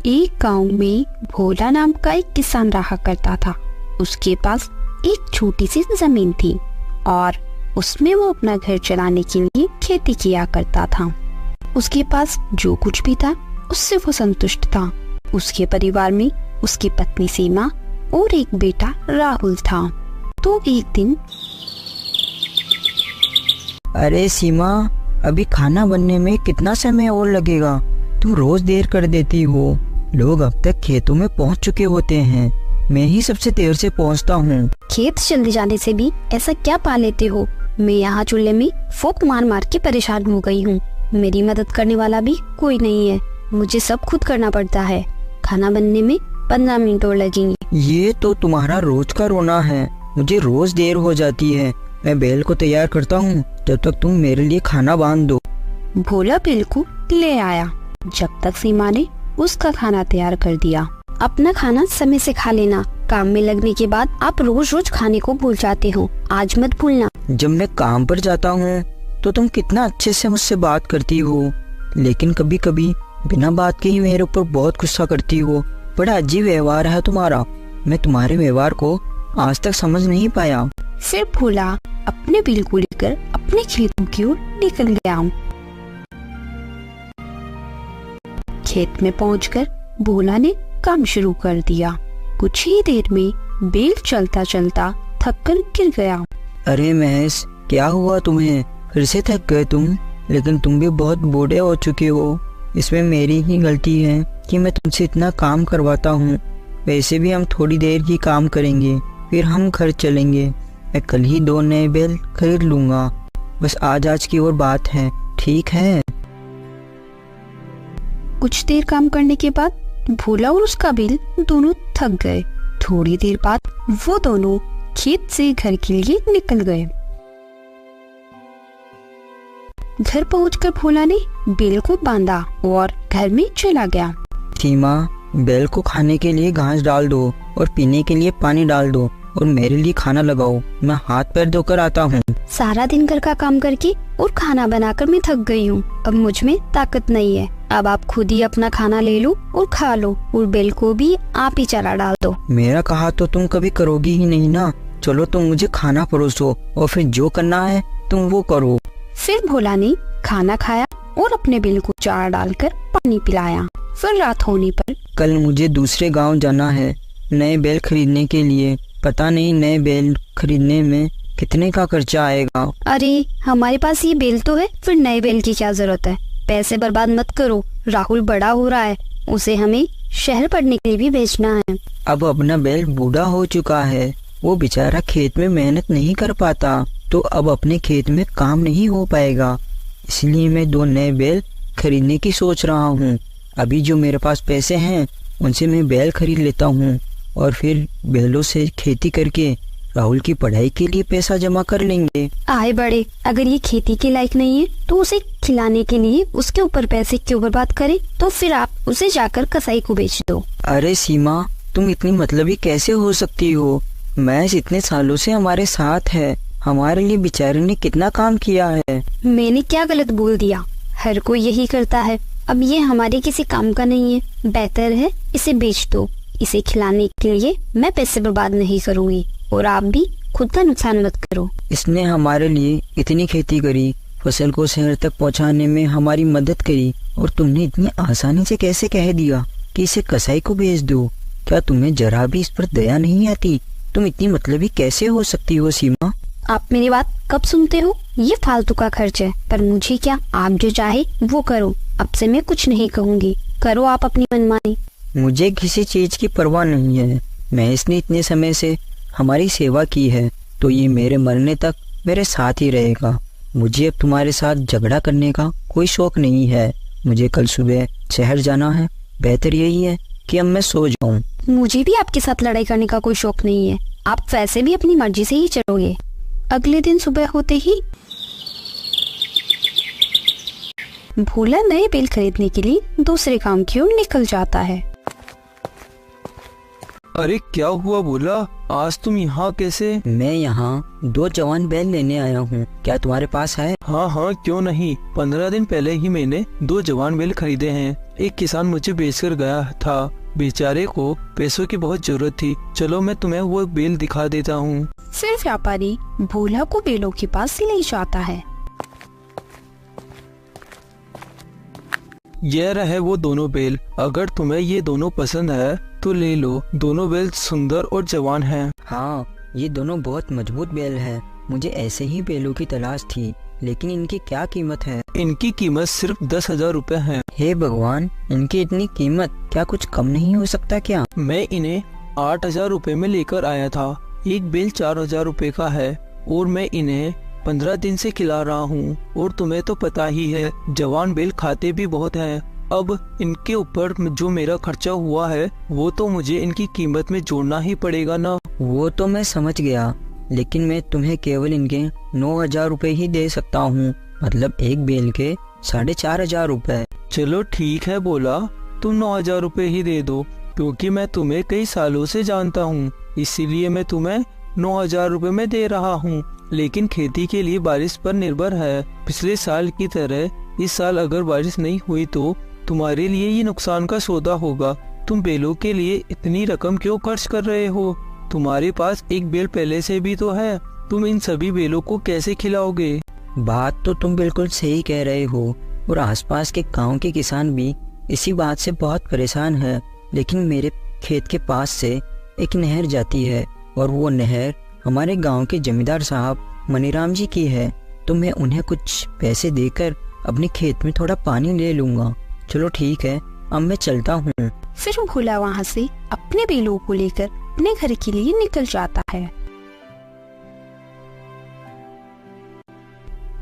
एक गांव में भोला नाम का एक किसान रहा करता था। उसके पास एक छोटी सी जमीन थी और उसमें वो अपना घर चलाने के लिए खेती किया करता था। उसके पास जो कुछ भी था उससे वो संतुष्ट था। उसके परिवार में उसकी पत्नी सीमा और एक बेटा राहुल था। तो एक दिन, अरे सीमा, अभी खाना बनने में कितना समय और लगेगा? तू रोज देर कर देती हो। लोग अब तक खेतों में पहुंच चुके होते हैं, मैं ही सबसे देर से पहुंचता हूँ। खेत जल्दी जाने से भी ऐसा क्या पा लेते हो? मैं यहाँ चूल्हे में फूंक मार मार के परेशान हो गई हूँ। मेरी मदद करने वाला भी कोई नहीं है। मुझे सब खुद करना पड़ता है। खाना बनने में 15 मिनट और लगेंगे। ये तो तुम्हारा रोज का रोना है। मुझे रोज देर हो जाती है। मैं बैल को तैयार करता हूँ, जब तक तुम मेरे लिए खाना बांध दो। भोला बैल को ले आया। जब तक सीमा ने उसका खाना तैयार कर दिया। अपना खाना समय से खा लेना। काम में लगने के बाद आप रोज रोज खाने को भूल जाते हो, आज मत भूलना। जब मैं काम पर जाता हूँ तो तुम कितना अच्छे से मुझसे बात करती हो, लेकिन कभी कभी बिना बात के ही मेरे ऊपर बहुत गुस्सा करती हो। बड़ा अजीब व्यवहार है तुम्हारा। मैं तुम्हारे व्यवहार को आज तक समझ नहीं पाया। फिर भोला अपने बिल को लेकर अपने खेतों की ओर निकल गया। खेत में पहुंचकर भोला ने काम शुरू कर दिया। कुछ ही देर में बैल चलता चलता थककर गिर गया। अरे महेश, क्या हुआ तुम्हें? फिर से थक गए तुम? लेकिन तुम भी बहुत बूढ़े हो चुके हो। इसमें मेरी ही गलती है कि मैं तुमसे इतना काम करवाता हूँ। वैसे भी हम थोड़ी देर ही काम करेंगे, फिर हम घर चलेंगे। मैं कल ही 2 नए बैल खरीद लूंगा। बस आज की और बात है, ठीक है? कुछ देर काम करने के बाद भोला और उसका बैल दोनों थक गए। थोड़ी देर बाद वो दोनों खेत से घर के लिए निकल गए। घर पहुंचकर भोला ने बैल को बांधा और घर में चला गया। सीमा, बैल को खाने के लिए घास डाल दो और पीने के लिए पानी डाल दो और मेरे लिए खाना लगाओ। मैं हाथ पैर धोकर आता हूँ। सारा दिन घर का काम करके और खाना बनाकर मैं थक गई हूँ। अब मुझ में ताकत नहीं है। अब आप खुद ही अपना खाना ले लो और खा लो, और बैल को भी आप ही चारा डाल दो। मेरा कहा तो तुम कभी करोगी ही नहीं ना। चलो तुम मुझे खाना परोसो और फिर जो करना है तुम वो करो। फिर भोला ने खाना खाया और अपने बैल को चारा डालकर पानी पिलाया। फिर रात होने पर, कल मुझे दूसरे गांव जाना है नए बैल खरीदने के लिए। पता नहीं नए बैल खरीदने में कितने का खर्चा आएगा। अरे हमारे पास ये बैल तो है, फिर नए बैल की क्या जरूरत है? पैसे बर्बाद मत करो। राहुल बड़ा हो रहा है, उसे हमें शहर पढ़ने के लिए भी भेजना है। अब अपना बैल बूढ़ा हो चुका है, वो बेचारा खेत में मेहनत नहीं कर पाता, तो अब अपने खेत में काम नहीं हो पाएगा। इसलिए मैं 2 नए बैल खरीदने की सोच रहा हूँ। अभी जो मेरे पास पैसे हैं उनसे मैं बैल खरीद लेता हूँ और फिर बैलों से खेती करके राहुल की पढ़ाई के लिए पैसा जमा कर लेंगे। आए बड़े, अगर ये खेती के लायक नहीं है तो उसे खिलाने के लिए उसके ऊपर पैसे क्यों बर्बाद करें? तो फिर आप उसे जाकर कसाई को बेच दो। अरे सीमा, तुम इतनी मतलबी कैसे हो सकती हो? मैच इतने सालों से हमारे साथ है, हमारे लिए बेचारे ने कितना काम किया है। मैंने क्या गलत बोल दिया? हर कोई यही करता है। अब ये हमारे किसी काम का नहीं है। बेहतर है इसे बेच दो। इसे खिलाने के लिए मैं पैसे बर्बाद नहीं करूँगी, और आप भी खुद का नुकसान मत करो। इसने हमारे लिए इतनी खेती करी, फसल को शहर तक पहुंचाने में हमारी मदद करी, और तुमने इतनी आसानी से कैसे कह दिया कि इसे कसाई को बेच दो? क्या तुम्हें जरा भी इस पर दया नहीं आती? तुम इतनी मतलबी कैसे हो सकती हो सीमा? आप मेरी बात कब सुनते हो? ये फालतू का खर्च है, पर मुझे क्या, आप जो चाहे वो करो। अब से मैं कुछ नहीं कहूँगी, करो आप अपनी मनमानी। मुझे किसी चीज की परवाह नहीं है। महेश ने इतने समय से हमारी सेवा की है, तो ये मेरे मरने तक मेरे साथ ही रहेगा। मुझे अब तुम्हारे साथ झगड़ा करने का कोई शौक नहीं है। मुझे कल सुबह शहर जाना है। बेहतर यही है कि अब मैं सो जाऊं। मुझे भी आपके साथ लड़ाई करने का कोई शौक नहीं है। आप वैसे भी अपनी मर्जी से ही चलोगे। अगले दिन सुबह होते ही भोला नए बैल खरीदने के लिए दूसरे गांव की ओर निकल जाता है। अरे क्या हुआ भोला, आज तुम यहाँ कैसे? मैं यहाँ 2 जवान बैल लेने आया हूँ, क्या तुम्हारे पास है? हाँ हाँ क्यों नहीं, 15 दिन पहले ही मैंने 2 जवान बैल खरीदे हैं। एक किसान मुझे बेचकर गया था, बेचारे को पैसों की बहुत जरूरत थी। चलो मैं तुम्हें वो बैल दिखा देता हूँ। फिर व्यापारी भोला को बैलों के पास ले जाता है। यह रहे वो दोनों बैल, अगर तुम्हें ये दोनों पसंद है तो ले लो। दोनों बैल सुंदर और जवान हैं। हाँ, ये दोनों बहुत मजबूत बैल हैं। मुझे ऐसे ही बैलों की तलाश थी, लेकिन इनकी क्या कीमत है? इनकी कीमत सिर्फ 10,000 रुपए है। हे भगवान, इनकी इतनी कीमत, क्या कुछ कम नहीं हो सकता क्या? मैं इन्हें 8,000 रुपए में लेकर आया था। एक बैल 4,000 रुपए का है और मैं इन्हें 15 दिन से खिला रहा हूँ। और तुम्हें तो पता ही है, जवान बैल खाते भी बहुत हैं। अब इनके ऊपर जो मेरा खर्चा हुआ है वो तो मुझे इनकी कीमत में जोड़ना ही पड़ेगा ना। वो तो मैं समझ गया, लेकिन मैं तुम्हें केवल इनके 9,000 रुपए ही दे सकता हूँ, मतलब एक बैल के 4,500 रुपए। चलो ठीक है बोला, तुम 9,000 रुपए ही दे दो, क्योंकि मैं तुम्हें कई सालों से जानता हूँ, इसीलिए मैं तुम्हें 9,000 रुपए में दे रहा हूँ। लेकिन खेती के लिए बारिश पर निर्भर है। पिछले साल की तरह इस साल अगर बारिश नहीं हुई तो तुम्हारे लिए ये नुकसान का सौदा होगा। तुम बैलों के लिए इतनी रकम क्यों खर्च कर रहे हो? तुम्हारे पास एक बैल पहले से भी तो है, तुम इन सभी बैलों को कैसे खिलाओगे? बात तो तुम बिल्कुल सही कह रहे हो, और आसपास के गांव के किसान भी इसी बात से बहुत परेशान है। लेकिन मेरे खेत के पास से एक नहर जाती है, और वो नहर हमारे गांव के जमींदार साहब मनीराम जी की है, तो मैं उन्हें कुछ पैसे देकर अपने खेत में थोड़ा पानी ले लूंगा। चलो ठीक है, अब मैं चलता हूँ। फिर भोला वहाँ से अपने बैलों को लेकर अपने घर के लिए निकल जाता है।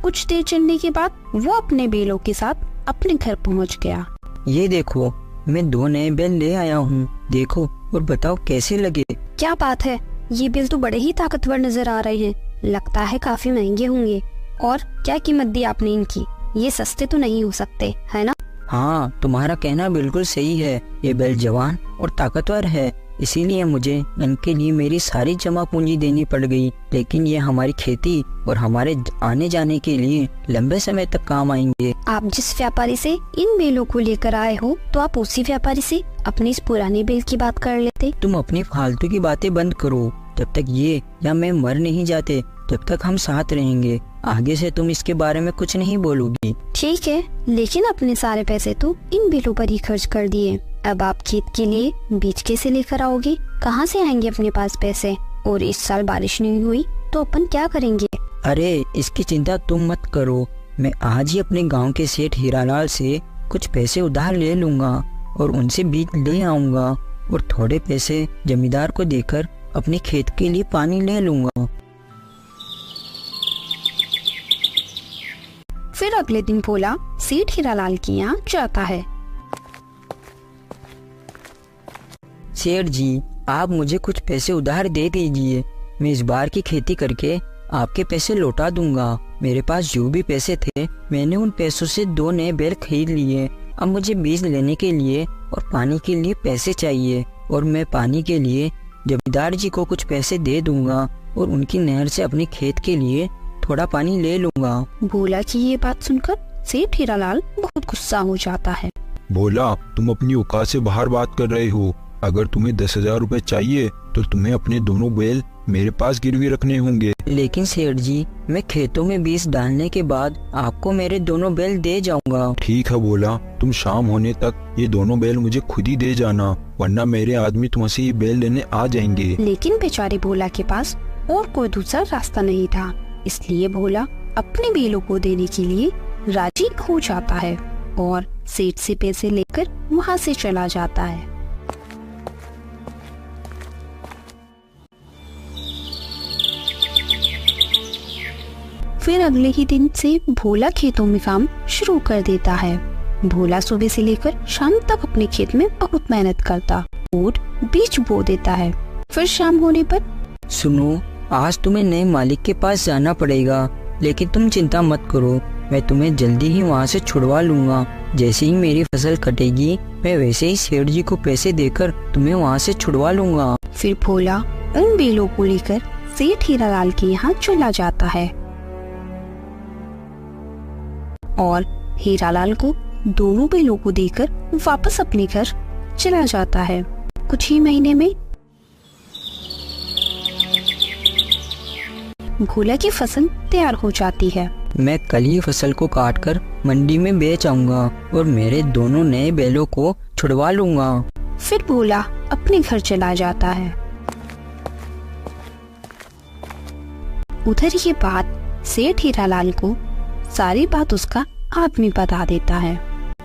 कुछ देर चलने के बाद वो अपने बैलों के साथ अपने घर पहुँच गया। ये देखो, मैं 2 नए बैल ले आया हूँ, देखो और बताओ कैसे लगे? क्या बात है, ये बैल तो बड़े ही ताकतवर नजर आ रहे हैं, लगता है काफी महंगे होंगे। और क्या कीमत दी आपने इनकी? ये सस्ते तो नहीं हो सकते, है ना? हाँ, तुम्हारा कहना बिल्कुल सही है। ये बैल जवान और ताकतवर है, इसीलिए मुझे इनके लिए मेरी सारी जमा पूंजी देनी पड़ गई। लेकिन ये हमारी खेती और हमारे आने जाने के लिए लंबे समय तक काम आएंगे। आप जिस व्यापारी से इन बैलों को लेकर आए हो, तो आप उसी व्यापारी से अपनी इस पुराने बैल की बात कर लेते। तुम अपनी फालतू की बातें बंद करो। जब तक ये या मैं मर नहीं जाते तब तक हम साथ रहेंगे। आगे से तुम इसके बारे में कुछ नहीं बोलोगी। ठीक है, लेकिन अपने सारे पैसे तो इन बैलों पर ही खर्च कर दिए। अब आप खेत के लिए बीज कैसे लेकर आओगे? कहाँ से आएंगे अपने पास पैसे? और इस साल बारिश नहीं हुई तो अपन क्या करेंगे? अरे इसकी चिंता तुम मत करो, मैं आज ही अपने गांव के सेठ हीरालाल से कुछ पैसे उधार ले लूंगा और उनसे बीज ले आऊंगा, और थोड़े पैसे जमींदार को देकर अपने खेत के लिए पानी ले लूंगा। फिर अगले दिन भोला सेठ हीरालाल के यहाँ जाता है। सेठ जी, आप मुझे कुछ पैसे उधार दे दीजिए, मैं इस बार की खेती करके आपके पैसे लौटा दूंगा। मेरे पास जो भी पैसे थे मैंने उन पैसों से 2 नए बैल खरीद लिए। अब मुझे बीज लेने के लिए और पानी के लिए पैसे चाहिए, और मैं पानी के लिए जमींदार जी को कुछ पैसे दे दूंगा और उनकी नहर से अपने खेत के लिए थोड़ा पानी ले लूंगा। भोला की ये बात सुनकर सेठ हीरालाल बहुत गुस्सा हो जाता है। भोला, तुम अपनी औकात से बाहर बात कर रहे हो। अगर तुम्हें 10,000 रुपए चाहिए तो तुम्हें अपने दोनों बैल मेरे पास गिरवी रखने होंगे। लेकिन सेठ जी, मैं खेतों में बीज डालने के बाद आपको मेरे दोनों बैल दे जाऊंगा। ठीक है भोला, तुम शाम होने तक ये दोनों बैल मुझे खुद ही दे जाना, वरना मेरे आदमी तुमसे ये बैल लेने आ जाएंगे। लेकिन बेचारे भोला के पास और कोई दूसरा रास्ता नहीं था, इसलिए भोला अपने बैलों को देने के लिए राजी हो जाता है और सेठ से पैसे लेकर वहाँ से चला जाता है। फिर अगले ही दिन से भोला खेतों में काम शुरू कर देता है। भोला सुबह से लेकर शाम तक अपने खेत में बहुत मेहनत करता और बीज बो देता है। फिर शाम होने पर, सुनो, आज तुम्हें नए मालिक के पास जाना पड़ेगा, लेकिन तुम चिंता मत करो, मैं तुम्हें जल्दी ही वहाँ से छुड़वा लूंगा। जैसे ही मेरी फसल कटेगी मैं वैसे ही सेठ जी को पैसे देकर तुम्हें वहाँ से छुड़वा लूंगा। फिर भोला उन बेलों को लेकर सेठ हीरालाल के यहाँ चला जाता है और हीरालाल को दोनों बेलों को देकर वापस अपने घर चला जाता है। कुछ ही महीने में भोला की फसल तैयार हो जाती है। मैं कल ही फसल को काटकर मंडी में बेच आऊंगा और मेरे दोनों नए बैलों को छुड़वा लूंगा। फिर भोला अपने घर चला जाता है। उधर ये बात सेठ हीरालाल को सारी बात उसका आदमी बता देता है।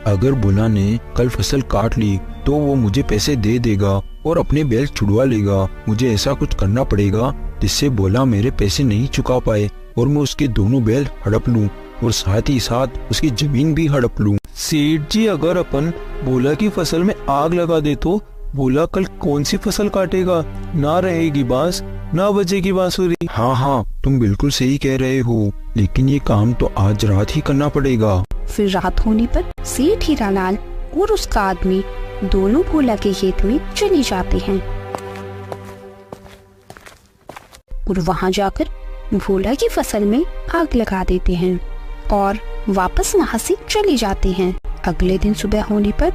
अगर भोला ने कल फसल काट ली तो वो मुझे पैसे दे देगा और अपने बैल छुड़वा लेगा। मुझे ऐसा कुछ करना पड़ेगा जिससे भोला मेरे पैसे नहीं चुका पाए और मैं उसके दोनों बैल हड़प लूं और साथ ही साथ उसकी जमीन भी हड़प लूं। सेठ जी, अगर अपन भोला की फसल में आग लगा दे तो भोला कल कौन सी फसल काटेगा? ना रहेगी बांस, ना बजेगी बांसुरी। हाँ, तुम बिल्कुल सही कह रहे हो, लेकिन ये काम तो आज रात ही करना पड़ेगा। फिर रात होने पर सेठ हीरालाल और उसका आदमी दोनों भोला के खेत में चले जाते हैं और वहां जाकर भोला की फसल में आग लगा देते हैं और वापस वहां से चले जाते हैं। अगले दिन सुबह होने पर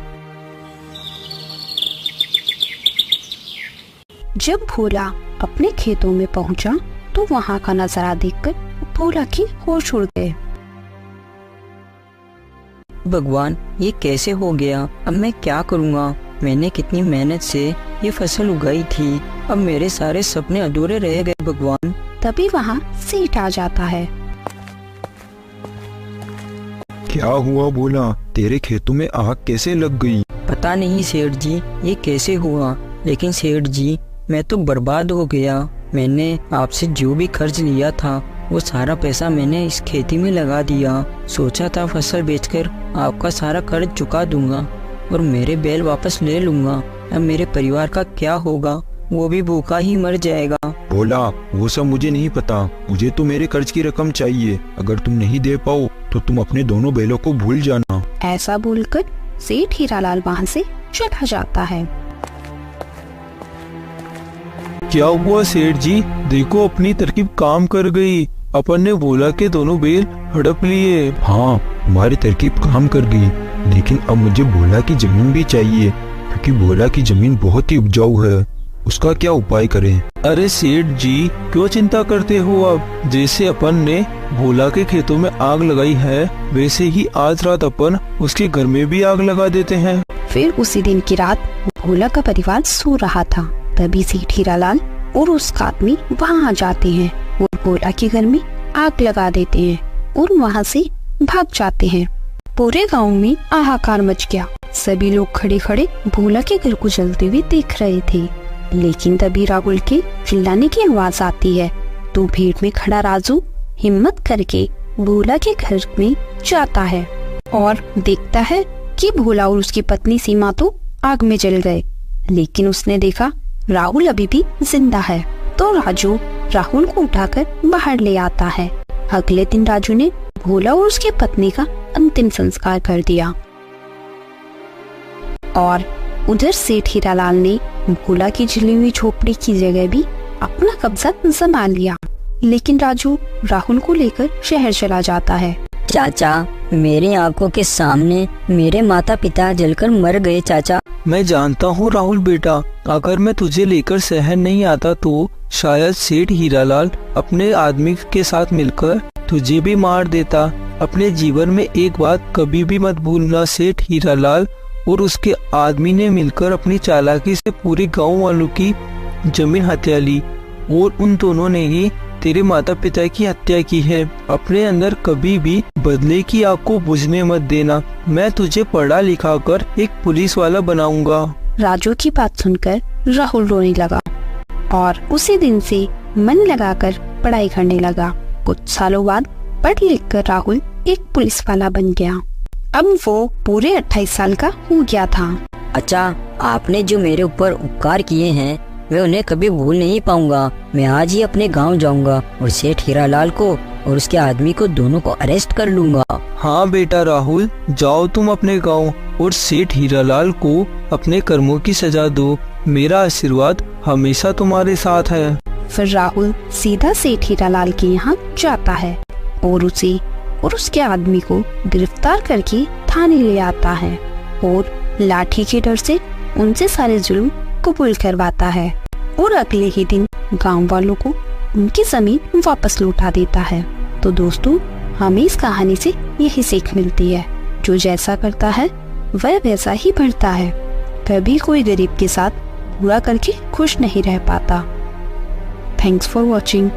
जब भोला अपने खेतों में पहुंचा तो वहां का नजारा देखकर भोला की होश उड़ गए। भगवान, ये कैसे हो गया? अब मैं क्या करूँगा? मैंने कितनी मेहनत से ये फसल उगाई थी, अब मेरे सारे सपने अधूरे रह गए भगवान। तभी वहाँ सेठ आ जाता है। क्या हुआ भोला? तेरे खेतों में आग कैसे लग गई? पता नहीं सेठ जी ये कैसे हुआ, लेकिन सेठ जी मैं तो बर्बाद हो गया। मैंने आपसे जो भी खर्च लिया था वो सारा पैसा मैंने इस खेती में लगा दिया। सोचा था फसल बेचकर आपका सारा कर्ज चुका दूंगा और मेरे बैल वापस ले लूंगा। अब मेरे परिवार का क्या होगा? वो भी भूखा ही मर जाएगा। भोला, वो सब मुझे नहीं पता, मुझे तो मेरे कर्ज की रकम चाहिए। अगर तुम नहीं दे पाओ तो तुम अपने दोनों बैलों को भूल जाना। ऐसा बोलकर सेठ हीरालाल वहाँ से चला जाता है। क्या हुआ सेठ जी? देखो अपनी तरकीब काम कर गई, अपन ने भोला के दोनों बैल हड़प लिए। हाँ, हमारी तरकीब काम कर गई, लेकिन अब मुझे भोला की जमीन भी चाहिए क्योंकि भोला की जमीन बहुत ही उपजाऊ है। उसका क्या उपाय करें? अरे सेठ जी, क्यों चिंता करते हो? अब जैसे अपन ने भोला के खेतों में आग लगाई है वैसे ही आज रात अपन उसके घर में भी आग लगा देते हैं। फिर उसी दिन की रात भोला का परिवार सो रहा था। तभी सेठ हीरालाल और उसका आदमी वहाँ आ जाते हैं और भोला के घर में आग लगा देते हैं और वहाँ से भाग जाते हैं। पूरे गांव में हाहाकार मच गया। सभी लोग खड़े खड़े भोला के घर को जलते हुए देख रहे थे। लेकिन तभी राहुल के चिल्लाने की आवाज आती है तो भीड़ में खड़ा राजू हिम्मत करके भोला के घर में जाता है और देखता है कि भोला और उसकी पत्नी सीमा तो आग में जल गए। लेकिन उसने देखा राहुल अभी भी जिंदा है तो राजू राहुल को उठाकर बाहर ले आता है। अगले दिन राजू ने भोला और उसकी पत्नी का अंतिम संस्कार कर दिया और उधर सेठ हीरालाल ने भोला की जली हुई झोपड़ी की जगह भी अपना कब्जा जमा लिया। लेकिन राजू राहुल को लेकर शहर चला जाता है। चाचा, मेरी आंखों के सामने मेरे माता पिता जलकर मर गए। चाचा, मैं जानता हूँ राहुल बेटा, अगर मैं तुझे लेकर शहर नहीं आता तो शायद सेठ हीरालाल अपने आदमी के साथ मिलकर तुझे भी मार देता। अपने जीवन में एक बात कभी भी मत भूलना, सेठ हीरालाल और उसके आदमी ने मिलकर अपनी चालाकी से पूरे गांव वालों की जमीन हत्या ली और उन दोनों ने ही तेरे माता पिता की हत्या की है। अपने अंदर कभी भी बदले की आग को बुझने मत देना। मैं तुझे पढ़ा लिखा कर एक पुलिस वाला बनाऊंगा। राजू की बात सुनकर राहुल रोने लगा और उसी दिन से मन लगाकर पढ़ाई करने लगा। कुछ सालों बाद पढ़ लिख कर राहुल एक पुलिस वाला बन गया। अब वो पूरे 28 साल का हो गया था। अच्छा, आपने जो मेरे ऊपर उपकार किए हैं मैं उन्हें कभी भूल नहीं पाऊंगा। मैं आज ही अपने गांव जाऊंगा और सेठ हीरालाल को और उसके आदमी को दोनों को अरेस्ट कर लूंगा। हाँ बेटा राहुल, जाओ तुम अपने गांव और सेठ हीरालाल को अपने कर्मों की सजा दो। मेरा आशीर्वाद हमेशा तुम्हारे साथ है। फिर राहुल सीधा सेठ हीरालाल के यहाँ जाता है और उसे और उसके आदमी को गिरफ्तार करके थाने ले आता है और लाठी के डर से उनसे सारे जुल्म कबूल करवाता है और अगले ही दिन गांव वालों को उनकी जमीन वापस लौटा देता है। तो दोस्तों, हमें इस कहानी से यही सीख मिलती है, जो जैसा करता है वह वैसा ही बढ़ता है। कभी कोई गरीब के साथ बुरा करके खुश नहीं रह पाता। Thanks for watching.